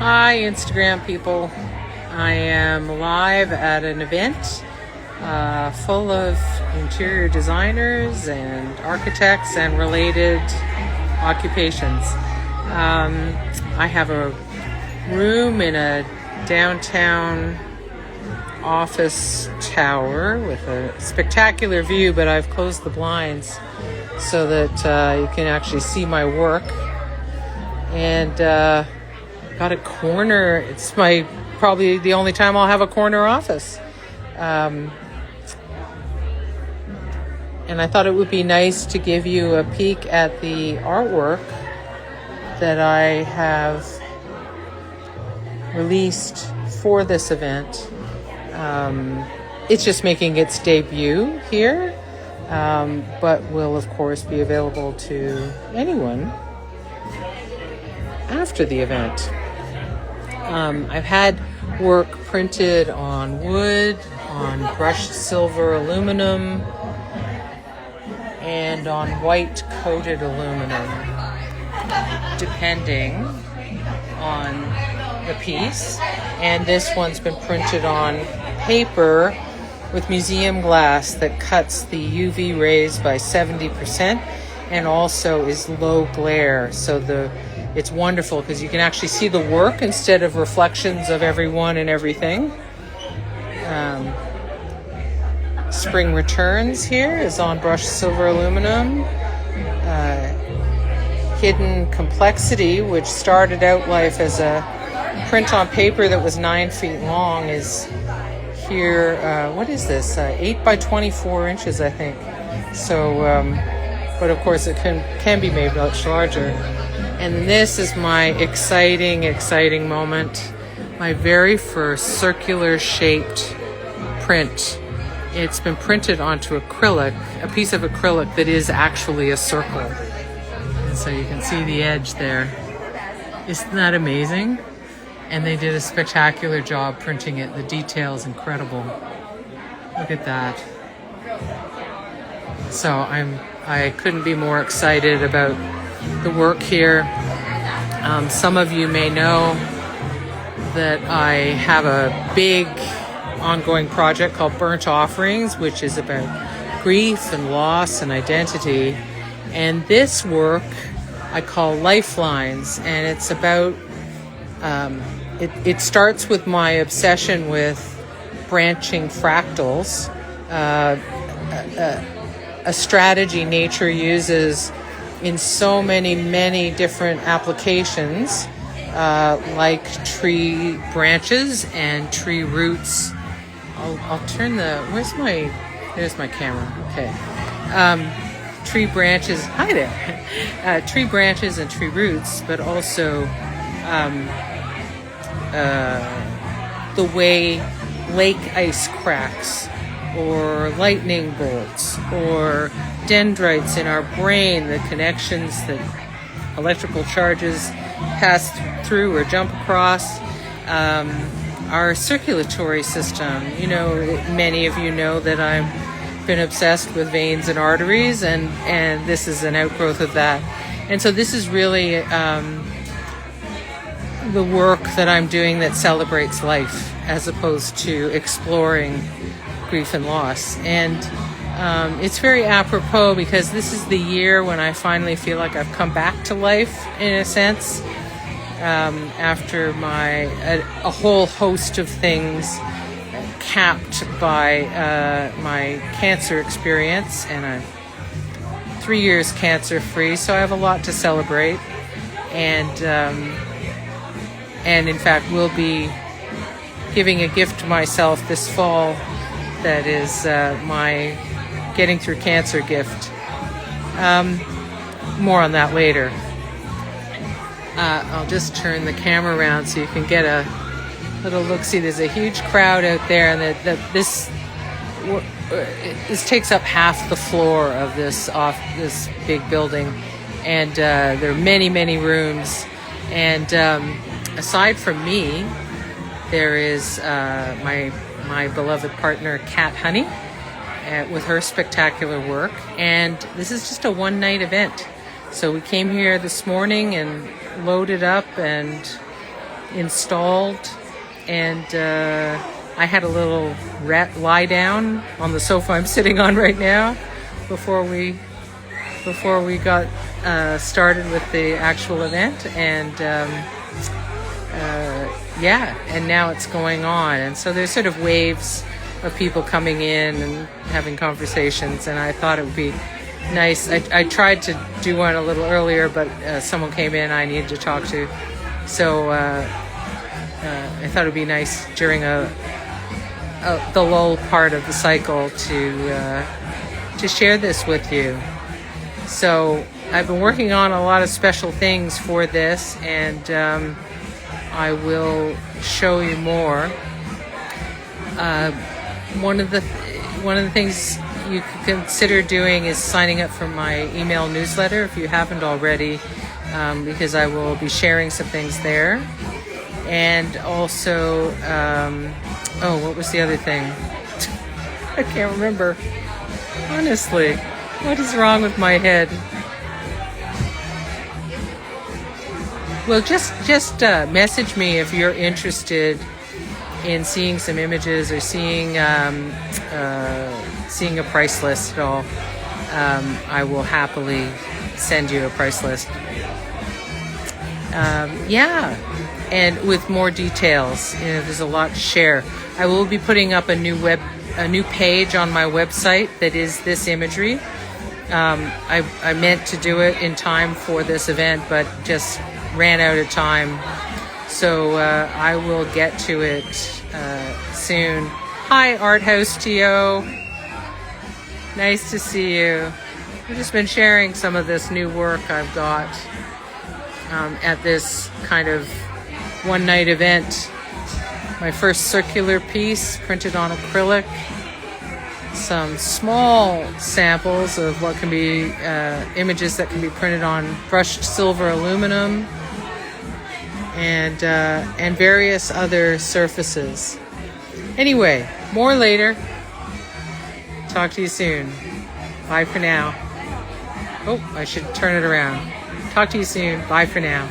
Hi, Instagram people. I am live at an event full of interior designers and architects and related occupations. I have a room in a downtown office tower with a spectacular view, but I've closed the blinds so that you can actually see my work. And got a corner. It's probably the only time I'll have a corner office. And I thought it would be nice to give you a peek at the artwork that I have released for this event. It's just making its debut here, but will of course be available to anyone after the event. I've had work printed on wood, on brushed silver aluminum, and on white coated aluminum, depending on the piece. And this one's been printed on paper with museum glass that cuts the UV rays by 70% and also is low glare. So it's wonderful because you can actually see the work instead of reflections of everyone and everything. Spring Returns here is on brushed silver aluminum. Hidden Complexity, which started out life as a print on paper that was 9 feet long, is here. What is this? 8 by 24 inches, I think. So, but of course it can be made much larger. And this is my exciting moment. My very first circular shaped print. It's been printed onto acrylic, a piece of acrylic that is actually a circle. And so you can see the edge there. Isn't that amazing? And they did a spectacular job printing it. The detail is incredible. Look at that. So I couldn't be more excited about the work here. Some of you may know that I have a big ongoing project called Burnt Offerings, which is about grief and loss and identity. And this work I call Lifelines, and it's about, it starts with my obsession with branching fractals, a strategy nature uses in so many different applications, like tree branches and tree roots. I'll turn there's my camera. Okay. Tree branches, hi there. Tree branches and tree roots, but also the way lake ice cracks, or lightning bolts, or dendrites in our brain, the connections that electrical charges pass through or jump across, our circulatory system. You know, many of you know that I've been obsessed with veins and arteries, and this is an outgrowth of that. And so this is really the work that I'm doing that celebrates life as opposed to exploring grief and loss. And it's very apropos because this is the year when I finally feel like I've come back to life, in a sense, after a whole host of things capped by my cancer experience. And I'm 3 years cancer free, so I have a lot to celebrate. And in fact, will be giving a gift to myself this fall that is my getting through cancer gift. More on that later. I'll just turn the camera around so you can get a little look-see. There's a huge crowd out there, and this takes up half the floor of this big building, and there are many rooms. And aside from me, there is my beloved partner, Kat Honey, with her spectacular work. And this is just a one-night event. So we came here this morning and loaded up and installed, and I had a little lie down on the sofa I'm sitting on right now before we got started with the actual event, and and now it's going on, and so there's sort of waves of people coming in and having conversations, and I thought it would be nice. I tried to do one a little earlier, but someone came in I needed to talk to, so I thought it would be nice during the lull part of the cycle to share this with you. So I've been working on a lot of special things for this, and I will show you more. One of the things you could consider doing is signing up for my email newsletter if you haven't already, because I will be sharing some things there. And also, what was the other thing? I can't remember. Honestly, what is wrong with my head? Well, just message me if you're interested in seeing some images or seeing a price list at all. I will happily send you a price list. And with more details. There's a lot to share. I will be putting up a new page on my website that is this imagery. I meant to do it in time for this event, but just ran out of time. So I will get to it soon. Hi, Art House TO. Nice to see you. I've just been sharing some of this new work I've got at this kind of one-night event. My first circular piece printed on acrylic. Some small samples of what can be images that can be printed on brushed silver aluminum, and various other surfaces. Anyway, more later. Talk to you soon. Bye for now. Oh, I should turn it around. Talk to you soon. Bye for now.